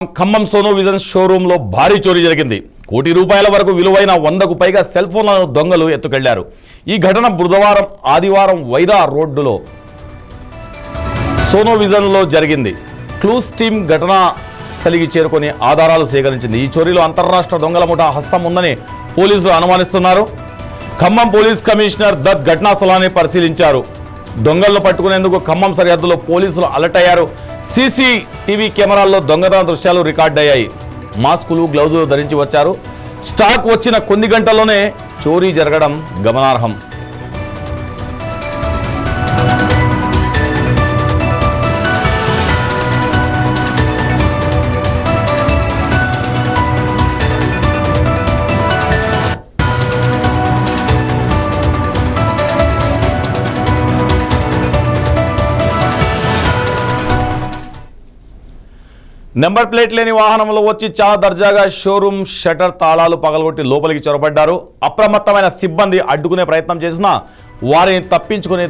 Khammam Sono vision షోరూంలో భారీ చోరీ జరిగింది. కోటి రూపాయల వరకు విలువైన 100కు పైగా సెల్ ఫోన్లను దొంగలు ఎత్తుకెళ్లారు. ఈ ఘటన బుధవారం ఆదివారం వైరా రోడ్డులో సోనో విజన్లో జరిగింది. క్లూస్ టీమ్ ఘటనా స్థలికి చేరుకొని ఆధారాలు సేకరించింది. ఈ చోరీలో అంతర్రాష్ట్ర దొంగల ముఠా హస్తం ఉందని పోలీసులు అనుమానిస్తున్నారు. ఖమ్మం పోలీస్ కమిషనర్ దత్ ఘటనా స్థలాన్ని పరిశీలించారు. దొంగలను పట్టుకునేందుకు ఖమ్మం సరిహద్దులో పోలీసులు అలర్ట్ అయ్యారు. సీసీటీవీ కెమెరాల్లో దొంగతన దృశ్యాలు రికార్డయ్యాయి. మాస్కులు గ్లౌజులు ధరించి వచ్చారు. స్టాక్ వచ్చిన కొన్ని గంటల్లోనే చోరీ జరగడం గమనార్హం. నెంబర్ ప్లేట్ లేని వాహనంలో వచ్చి చాలా దర్జాగా షోరూమ్ షటర్ తాళాలు పగలగొట్టి లోపలికి చొరబడ్డారు. అప్రమత్తమైన సిబ్బంది అడ్డుకునే ప్రయత్నం చేసినా వారిని తప్పించుకుని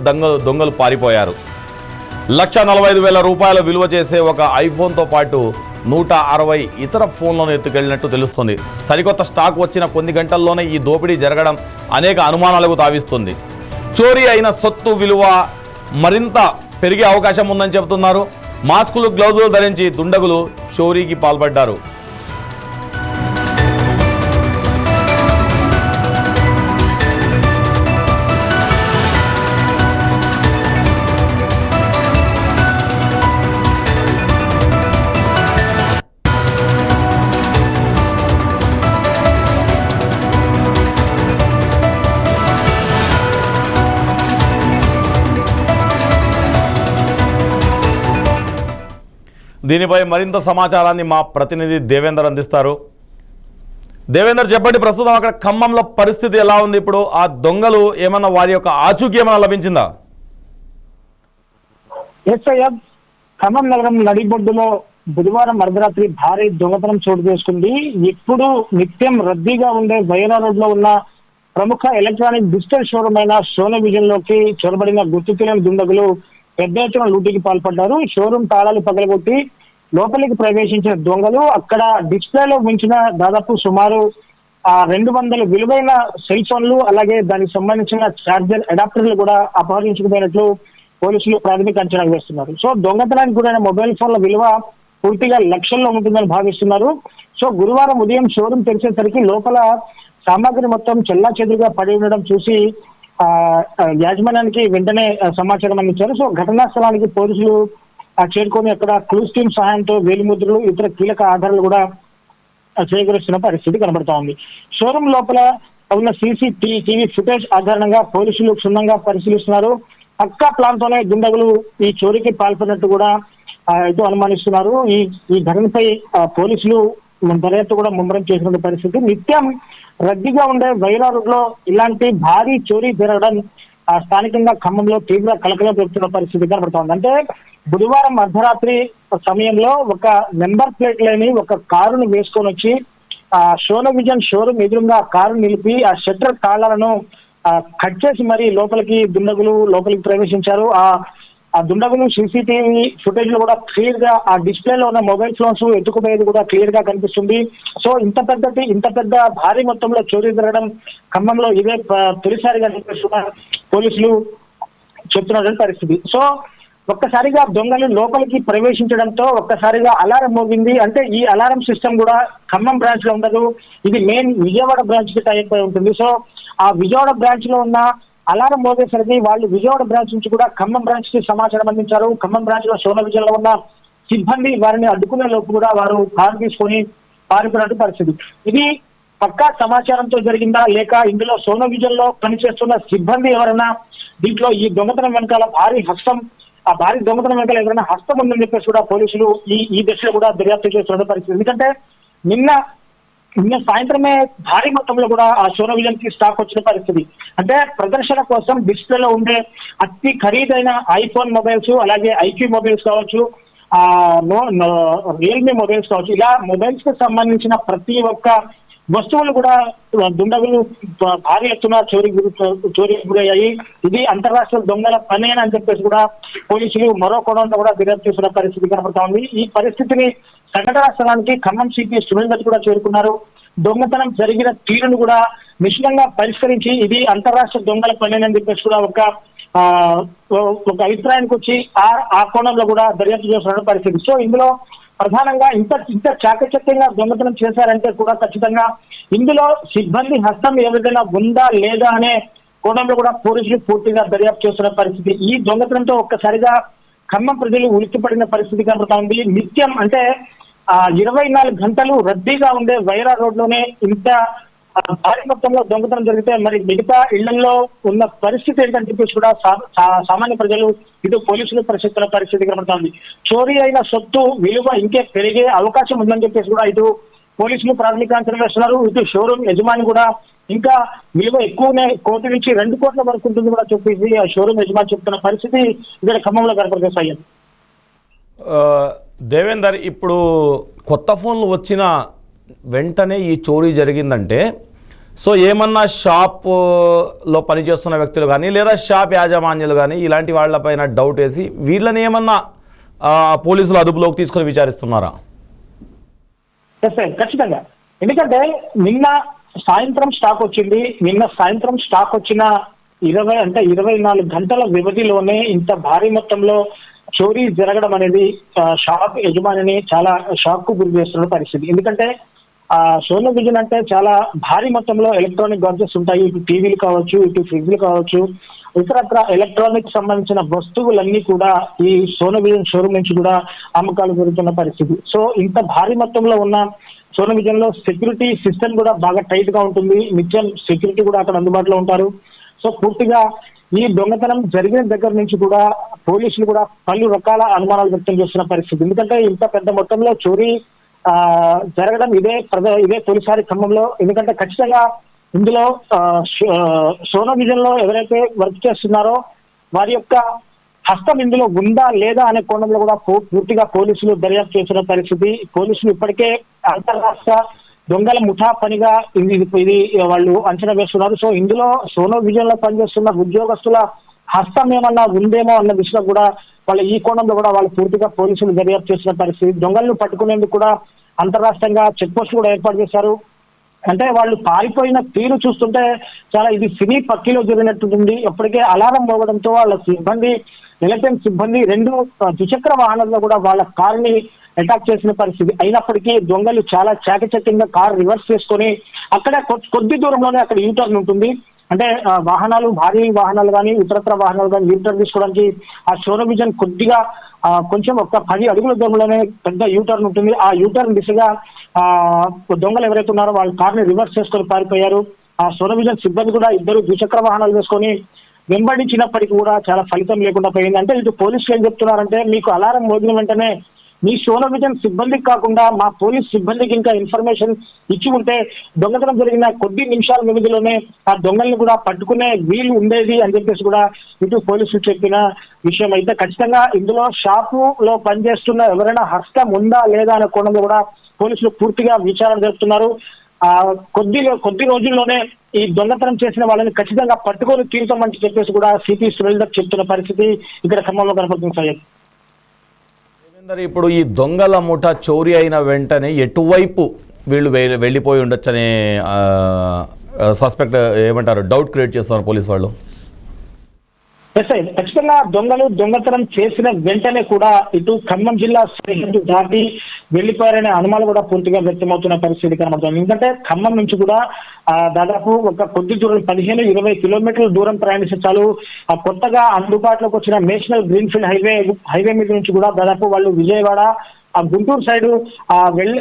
దొంగలు పారిపోయారు. 1,45,000 రూపాయల విలువ చేసే ఒక ఐఫోన్తో పాటు 160 ఇతర ఫోన్లను ఎత్తుకెళ్లినట్టు తెలుస్తుంది. సరికొత్త స్టాక్ వచ్చిన కొన్ని గంటల్లోనే ఈ దోపిడీ జరగడం అనేక అనుమానాలకు తావిస్తుంది. చోరీ అయిన సొత్తు విలువ మరింత పెరిగే అవకాశం ఉందని చెబుతున్నారు. మాస్కులు గ్లౌజులు ధరించి దుండగులు చోరీకి పాల్పడ్డారు. దీనిపై మరింత సమాచారాన్ని మా ప్రతినిధి దేవేందర్ అందిస్తారు. దేవేందర్, చెప్పండి, ప్రస్తుతం అక్కడ ఖమ్మంలో పరిస్థితి ఎలా ఉంది? ఇప్పుడు ఆ దొంగలు ఏమన్నా వారి యొక్క ఆచూకీ ఏమైనా లభించిందా? ఖమ్మం నగరం నడిబొడ్డులో బుధవారం అర్ధరాత్రి భారీ దొంగతనం చోటు చేసుకుంది. ఇప్పుడు నిత్యం రద్దీగా ఉండే వైరా రోడ్ లో ఉన్న ప్రముఖ ఎలక్ట్రానిక్ డిజిటల్ షోరూమ్ అయిన సోనో విజన్ లోకి చొరబడిన గుర్తు తెలియని దుండగులు పెద్ద ఎత్తున లూటీకి పాల్పడ్డారు. షోరూమ్ తాళాలు పగలగొట్టి లోపలికి ప్రవేశించిన దొంగలు అక్కడ డిస్ప్లేలో ఉంచిన దాదాపు సుమారు 200 విలువైన సెల్ ఫోన్లు అలాగే దానికి సంబంధించిన చార్జర్ అడాప్టర్లు కూడా అపహరించుకుపోయినట్లు పోలీసులు ప్రాథమిక అంచనా వేస్తున్నారు. సో దొంగతనానికి గురైన మొబైల్ ఫోన్ల విలువ పూర్తిగా లక్షల్లో ఉంటుందని భావిస్తున్నారు. సో గురువారం ఉదయం షోరూమ్ తెరిచేసరికి లోపల సామాగ్రి మొత్తం చెల్లా చెదురుగా పడి ఉండడం చూసి యాజమాన్యానికి వెంటనే సమాచారం అందించారు. సో ఘటనా స్థలానికి పోలీసులు చేరుకొని అక్కడ క్లూస్ టీమ్ సహాయంతో వేలిముద్రలు ఇతర కీలక ఆధారాలు కూడా సేకరిస్తున్న పరిస్థితి కనబడతా ఉంది. షోరూమ్ లోపల ఉన్న సీసీటీవీ ఫుటేజ్ ఆధారంగా పోలీసులు క్షుణ్ణంగా పరిశీలిస్తున్నారు. పక్కా ప్లాన్ తోనే దుండగులు ఈ చోరీకి పాల్పడినట్టు కూడా ఇటు అనుమానిస్తున్నారు. ఈ ఘటనపై పోలీసులు దర్యాప్తు కూడా ముమ్మరం చేసిన పరిస్థితి. నిత్యం రద్దీగా ఉండే వైరా రోడ్ లో ఇలాంటి భారీ చోరీ జరగడం స్థానికంగా ఖమ్మంలో తీవ్ర కలకలం పెడుతున్న పరిస్థితి కనబడుతోంది. అంటే బుధవారం అర్ధరాత్రి సమయంలో ఒక నెంబర్ ప్లేట్ లేని ఒక కారును వేసుకొని వచ్చి సోనో విజన్ షోరూమ్ ఎదురుగా కారు నిలిపి ఆ షట్టర్ తాళాలను కట్ చేసి మరి దుండగులు లోపలికి ప్రవేశించారు. ఆ దుండగులు సీసీటీవీ ఫుటేజ్ లో కూడా క్లియర్ గా ఆ డిస్ప్లేలో ఉన్న మొబైల్ ఫోన్స్ ఎత్తుకుపోయేది కూడా క్లియర్ గా కనిపిస్తుంది. సో ఇంత పెద్ద భారీ మొత్తంలో చోరీ జరగడం ఖమ్మంలో ఇదే తొలిసారిగా పోలీసులు చెప్తున్నటువంటి పరిస్థితి. సో ఒక్కసారిగా దొంగలు లోపలికి ప్రవేశించడంతో ఒక్కసారిగా అలారం మోగింది. అంటే ఈ అలారం సిస్టమ్ కూడా ఖమ్మం బ్రాంచ్ లో ఉండదు, ఇది మెయిన్ విజయవాడ బ్రాంచ్ కి టైప్ అయి ఉంటుంది. సో ఆ విజయవాడ బ్రాంచ్ లో ఉన్న అలారం మోగేసరికి వాళ్ళు విజయవాడ బ్రాంచ్ నుంచి కూడా ఖమ్మం బ్రాంచ్ కి సమాచారం అందించారు. ఖమ్మం బ్రాంచ్ లో సోనో విజన్ లో ఉన్న సిబ్బంది వారిని అడ్డుకునే లోపు కూడా వారు కారు తీసుకొని పారిపోయినట్టు పరిస్థితి. ఇది పక్కా సమాచారంతో జరిగిందా లేక ఇందులో సోనో విజన్ లో పనిచేస్తున్న సిబ్బంది ఎవరైనా దీంట్లో ఈ దొంగతనం వెనకాల భారీ దొంగతనం వెనకాల ఎవరైనా హస్తం ఉందని చెప్పేసి కూడా పోలీసులు ఈ దశలో కూడా దర్యాప్తు చేస్తున్న పరిస్థితి. ఎందుకంటే నిన్న సాయంత్రమే భారీ మొత్తంలో కూడా ఆ సోనో విజన్ కి స్టాక్ వచ్చిన పరిస్థితి. అంటే ప్రదర్శన కోసం డిస్ప్లేలో ఉండే అతి ఖరీదైన ఐఫోన్ మొబైల్స్ అలాగే ఐక్యూ మొబైల్స్ కావచ్చు, రియల్మీ మొబైల్స్ కావచ్చు, ఇలా మొబైల్స్ కి సంబంధించిన ప్రతి ఒక్క వస్తువులు కూడా దుండగులు భారీ ఎత్తున చోరీకి గురయ్యాయి. ఇది అంతరాష్ట్ర దొంగల పనేనా అని చెప్పేసి కూడా పోలీసులు మరో కోణంలో కూడా దర్యాప్తు చేస్తున్న పరిస్థితి కనబడతా ఉంది. ఈ పరిస్థితిని సంఘటనా స్థలానికి ఖమ్మం సిపి సురేందర్ కూడా చేరుకున్నారు. దొంగతనం జరిగిన తీరును కూడా నిశ్చితంగా పరిష్కరించి ఇది అంతరాష్ట్ర దొంగల పనేనని చెప్పేసి కూడా ఒక అభిప్రాయానికి వచ్చి ఆ కోణంలో కూడా దర్యాప్తు చేస్తున్న పరిస్థితి. సో ఇందులో ప్రధానంగా ఇంత చాకచక్యంగా దొంగతనం చేశారంటే కూడా ఖచ్చితంగా ఇందులో సిబ్బంది హస్తం ఏదైనా ఉందా లేదా అనే కోణంలో కూడా పోలీసులు పూర్తిగా దర్యాప్తు చేస్తున్న పరిస్థితి. ఈ దొంగతనంతో ఒక్కసారిగా ఖమ్మం ప్రజలు ఉలిక్కిపడిన పరిస్థితి కనబడతా ఉంది. నిత్యం అంటే 24 గంటలు రద్దీగా ఉండే వైరా రోడ్లోనే ఇంత భారీ మొత్తంలో దొంగతనం జరిగితే మరి మిగతా ఇళ్లలో ఉన్న పరిస్థితి ఏంటని చెప్పేసి కూడా సామాన్య ప్రజలు ఇటు పోలీసులు పరిస్థితుల పరిస్థితి కనబడుతోంది. చోరీ అయిన సొత్తు విలువ ఇంకే పెరిగే అవకాశం ఉందని చెప్పేసి కూడా ఇటు పోలీసులు ప్రాథమిక అంచనా వేస్తున్నారు. ఇటు షోరూమ్ యజమాని కూడా ఇంకా విలువ ఎక్కువనే 1 కోటి నుంచి 2 కోట్ల వరకు ఉంటుంది కూడా చెప్పేసి ఆ షోరూమ్ యజమాని చెప్తున్న పరిస్థితి ఇక్కడ ఖమ్మంలో కనపడుతుంది. దేవేందర్, ఇప్పుడు కొత్త ఫోన్లు వచ్చిన వెంటనే ఈ చోరీ జరిగిందంటే సో ఏమన్నా షాప్లో పనిచేస్తున్న వ్యక్తులు కానీ లేదా షాప్ యాజమాన్యులు కానీ ఇలాంటి వాళ్ళపైన డౌట్ వేసి వీళ్ళని ఏమన్నా పోలీసులు అదుపులోకి తీసుకొని విచారిస్తున్నారా? ఖచ్చితంగా. ఎందుకంటే నిన్న సాయంత్రం స్టాక్ వచ్చింది. నిన్న సాయంత్రం స్టాక్ వచ్చిన 24 గంటల వ్యవధిలోనే ఇంత భారీ మొత్తంలో చోరీ జరగడం అనేది షాప్ యజమానిని చాలా షాక్ కు గురి చేస్తున్న పరిస్థితి. ఎందుకంటే సోనో విజన్ అంటే చాలా భారీ మొత్తంలో ఎలక్ట్రానిక్ గాడ్జెట్స్ ఉంటాయి. ఇటు టీవీలు కావచ్చు, ఇటు ఫ్రిడ్జ్లు కావచ్చు, ఇతరత్ర ఎలక్ట్రానిక్ సంబంధించిన వస్తువులన్నీ కూడా ఈ సోనో విజన్ షోరూమ్ నుంచి కూడా అమ్మకాలు జరుగుతున్న పరిస్థితి. సో ఇంత భారీ మొత్తంలో ఉన్న సోనో విజన్ లో సెక్యూరిటీ సిస్టమ్ కూడా బాగా టైట్ గా ఉంటుంది. నిత్యం సెక్యూరిటీ కూడా అక్కడ అందుబాటులో ఉంటారు. సో పూర్తిగా ఈ దొంగతనం జరిగిన దగ్గర నుంచి కూడా పోలీసులు కూడా పలు రకాల అనుమానాలు వ్యక్తం చేస్తున్న పరిస్థితి. ఎందుకంటే ఇంత పెద్ద మొత్తంలో చోరీ జరగడం ఇదే తొలిసారి క్రమంలో. ఎందుకంటే ఖచ్చితంగా ఇందులో సోనో విజన్ లో ఎవరైతే వర్క్ చేస్తున్నారో వారి యొక్క హస్తం ఇందులో ఉందా లేదా అనే కోణంలో కూడా పూర్తిగా పోలీసులు దర్యాప్తు చేస్తున్న పరిస్థితి. పోలీసులు ఇప్పటికే అంతర్రాష్ట్ర దొంగల ముఠా పనిగా ఇది వాళ్ళు అంచనా వేస్తున్నారు. సో ఇందులో సోనో విజన్ లో పనిచేస్తున్న ఉద్యోగస్తుల హస్తం ఏమన్నా ఉందేమో అన్న దిశలో కూడా వాళ్ళ ఈ కోణంలో కూడా వాళ్ళు పూర్తిగా పోలీసులు దర్యాప్తు చేస్తున్న పరిస్థితి. దొంగలను పట్టుకునేందుకు కూడా అంతర్రాష్ట్రంగా చెక్ పోస్ట్ కూడా ఏర్పాటు చేశారు. అంటే వాళ్ళు పారిపోయిన తీరు చూస్తుంటే చాలా ఇది సినీ పక్కిలో జరిగినట్టుంది. ఇప్పటికే అలారం మోగడంతో వాళ్ళ సిబ్బంది, ఎలక్ట్రానిక్ సిబ్బంది 2 ద్విచక్ర వాహనాల్లో కూడా వాళ్ళ కారుని అటాక్ చేసిన పరిస్థితి. అయినప్పటికీ దొంగలు చాలా చాకచక్యంగా కారు రివర్స్ చేసుకొని అక్కడ కొద్ది దూరంలోనే అక్కడ యూటర్న్ ఉంటుంది. అంటే వాహనాలు, భారీ వాహనాలు కానీ ఇతరత్ర వాహనాలు కానీ యూటర్న్ తీసుకోవడానికి ఆ సోనో విజన్ కొద్దిగా కొంచెం ఒక 10 అడుగుల దూరంలోనే పెద్ద యూటర్న్ ఉంటుంది. ఆ యూటర్న్ దిశగా దొంగలు ఎవరైతే ఉన్నారో వాళ్ళ కార్ని రివర్స్ చేసుకొని పారిపోయారు. ఆ సోనో విజన్ సిబ్బంది కూడా 2 ద్విచక్ర వాహనాలు వేసుకొని వెంబడించినప్పటికీ కూడా చాలా ఫలితం లేకుండా పోయింది. అంటే ఇటు పోలీసులు ఏం చెప్తున్నారంటే, మీకు అలారం మోగిన వెంటనే మీ సోనో విజన్ సిబ్బందికి కాకుండా మా పోలీస్ సిబ్బందికి ఇంకా ఇన్ఫర్మేషన్ ఇచ్చి ఉంటే దొంగతనం జరిగిన కొద్ది నిమిషాల వ్యవధిలోనే ఆ దొంగల్ని కూడా పట్టుకునే వీలు ఉండేది అని చెప్పేసి కూడా ఇటు పోలీసులు చెప్పిన విషయం. అయితే ఖచ్చితంగా ఇందులో షాపులో పనిచేస్తున్న ఎవరైనా హస్తం ఉందా లేదా అనే కోణంలో కూడా పోలీసులు పూర్తిగా విచారణ జరుపుతున్నారు. కొద్ది రోజుల్లోనే ఈ దొంగతనం చేసిన వాళ్ళని ఖచ్చితంగా పట్టుకొని తీరుతామని చెప్పేసి కూడా సిపి సురేందర్ చెప్తున్న పరిస్థితి ఇక్కడ ఖమ్మంలో కనపడుతుంది. సయ్యద్, ఇప్పుడు ఈ దొంగల ముఠ చోరీ అయిన వెంటనే ఎటువైపు వీళ్ళు వెళ్ళిపోయి ఉండొచ్చనే సస్పెక్ట్ ఏమంటారు డౌట్ క్రియేట్ చేస్తున్నారు పోలీసు వాళ్ళు? ఖచ్చితంగా దొంగతనం చేసిన వెంటనే కూడా ఇటు ఖమ్మం జిల్లా సరిహద్దు దాటి వెళ్లిపోయారనే అనుమానాలు కూడా పూర్తిగా వ్యక్తమవుతున్న పరిస్థితి కనబడుతుంది. ఎందుకంటే ఖమ్మం నుంచి కూడా దాదాపు ఒక కొద్ది దూరం 15-20 కిలోమీటర్ల దూరం ప్రయాణిస్తే చాలు కొత్తగా అందుబాటులోకి వచ్చిన నేషనల్ గ్రీన్ఫీల్డ్ హైవే మీద నుంచి కూడా దాదాపు వాళ్ళు విజయవాడ, గుంటూరు సైడ్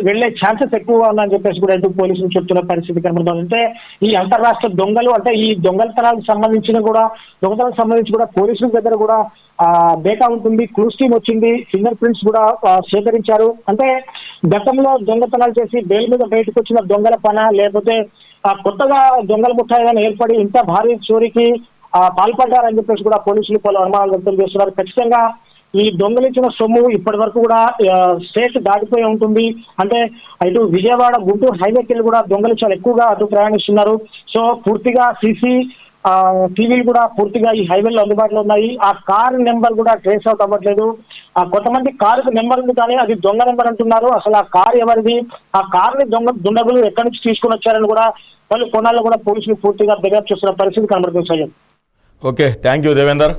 వెళ్లే ఛాన్సెస్ ఎక్కువగా ఉన్నాయని చెప్పేసి కూడా ఇటు పోలీసులు చెప్తున్న పరిస్థితి కనబడుతుంది. అంటే ఈ అంతర్రాష్ట్ర దొంగలు అంటే ఈ దొంగతనాలకు సంబంధించి కూడా పోలీసుల దగ్గర కూడా డేటా ఉంటుంది, క్లూస్ టీమ్ వచ్చింది, ఫింగర్ ప్రింట్స్ కూడా సేకరించారు. అంటే గతంలో దొంగతనాలు చేసి బెయిల్ మీద బయటకు వచ్చిన దొంగల పన లేకపోతే కొత్తగా దొంగల ముఠాయిగా ఏర్పడి ఇంత భారీ చోరీకి పాల్పడ్డారని చెప్పేసి కూడా పోలీసులు పలు అనుమానాలు వ్యక్తం చేస్తున్నారు. ఖచ్చితంగా ఈ దొంగలించిన సొమ్ము ఇప్పటి వరకు కూడా స్టేట్ దాటిపోయి ఉంటుంది. అంటే ఇటు విజయవాడ గుంటూరు హైవేకి కూడా దొంగలు చాలా ఎక్కువగా అటు ప్రయాణిస్తున్నారు. సో పూర్తిగా సీసీ టీవీలు కూడా పూర్తిగా ఈ హైవేలో అందుబాటులో ఉన్నాయి. ఆ కార్ నెంబర్ కూడా ట్రేస్ అవుట్ అవ్వట్లేదు. కొంతమంది కారుకు నెంబర్ ఉంది కానీ అది దొంగ నెంబర్ అంటున్నారు. అసలు ఆ కార్ ఎవరిది, ఆ కార్ని దుండగులు ఎక్కడి నుంచి తీసుకుని వచ్చారని కూడా పలు కోణాల్లో కూడా పోలీసులు పూర్తిగా దర్యాప్తు చేస్తున్న పరిస్థితి కనబడుతుంది. Okay, thank you Devender.